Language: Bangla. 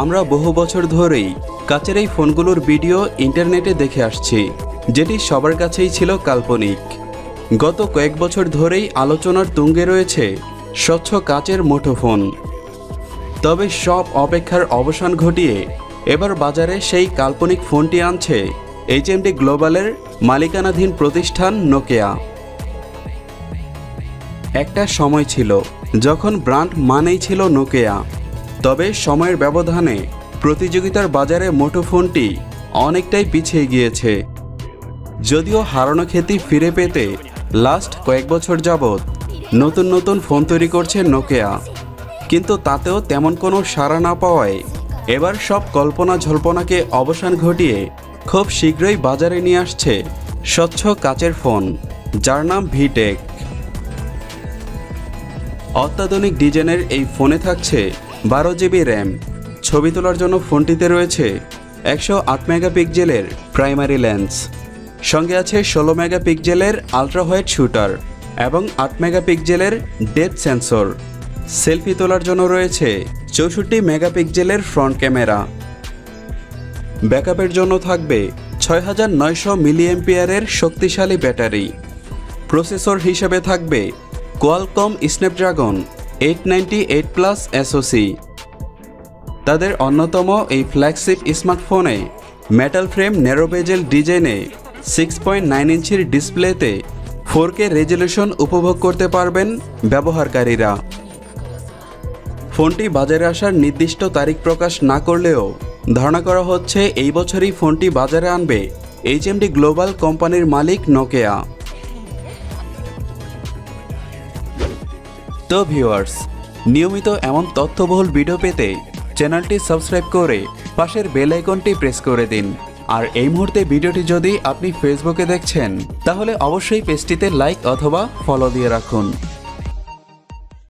আমরা বহু বছর ধরেই কাচের এই ফোনগুলোর ভিডিও ইন্টারনেটে দেখে আসছি, যেটি সবার কাছেই ছিল কাল্পনিক। গত কয়েক বছর ধরেই আলোচনার তুঙ্গে রয়েছে স্বচ্ছ কাচের মুঠোফোন। তবে সব অপেক্ষার অবসান ঘটিয়ে এবার বাজারে সেই কাল্পনিক ফোনটি আনছে এইচএমডি গ্লোবালের মালিকানাধীন প্রতিষ্ঠান নোকিয়া। একটা সময় ছিল যখন ব্র্যান্ড মানেই ছিল নোকিয়া, তবে সময়ের ব্যবধানে প্রতিযোগিতার বাজারে মুঠোফোনটি অনেকটাই পিছিয়ে গিয়েছে। যদিও হারানো খ্যাতি ফিরে পেতে লাস্ট কয়েক বছর যাবৎ নতুন নতুন ফোন তৈরি করছে নোকিয়া, কিন্তু তাতেও তেমন কোনো সাড়া না পাওয়ায় এবার সব কল্পনা জল্পনাকে অবসান ঘটিয়ে খুব শীঘ্রই বাজারে নিয়ে আসছে স্বচ্ছ কাচের ফোন, যার নাম ভিটেক। অত্যাধুনিক ডিজাইনের এই ফোনে থাকছে 12 জিবি র্যাম। ছবি তোলার জন্য ফোনটিতে রয়েছে 108 মেগাপিক্সেলের প্রাইমারি লেন্স, সঙ্গে আছে 16 মেগাপিক্সেলের আলট্রা হোয়াইট শুটার এবং 8 মেগাপিক্সেলের ডেপথ সেন্সর। সেলফি তোলার জন্য রয়েছে 64 মেগাপিক্সেলের ফ্রন্ট ক্যামেরা। ব্যাকআপের জন্য থাকবে 6900 মিলিঅ্যাম্পিয়ারের শক্তিশালী ব্যাটারি। প্রসেসর হিসেবে থাকবে কোয়ালকম স্ন্যাপড্রাগন 898 প্লাস এসওসি। তাদের অন্যতম এই ফ্ল্যাগশিপ স্মার্টফোনে মেটাল ফ্রেম ন্যারো বেজেল ডিজাইনে 6.9 ইঞ্চির ডিসপ্লেতে 4K রেজলিউশন উপভোগ করতে পারবেন ব্যবহারকারীরা। ফোনটি বাজারে আসার নির্দিষ্ট তারিখ প্রকাশ না করলেও ধারণা করা হচ্ছে এই বছরই ফোনটি বাজারে আনবে এইচএমডি গ্লোবাল কোম্পানির মালিক নোকিয়া। তো ভিউয়ার্স, নিয়মিত এমন তথ্যবহুল ভিডিও পেতে চ্যানেলটি সাবস্ক্রাইব করে পাশের বেল আইকনটি প্রেস করে দিন। আর এই মুহূর্তে ভিডিওটি যদি আপনি ফেসবুকে দেখছেন, তাহলে অবশ্যই পেজটিতে লাইক অথবা ফলো দিয়ে রাখুন।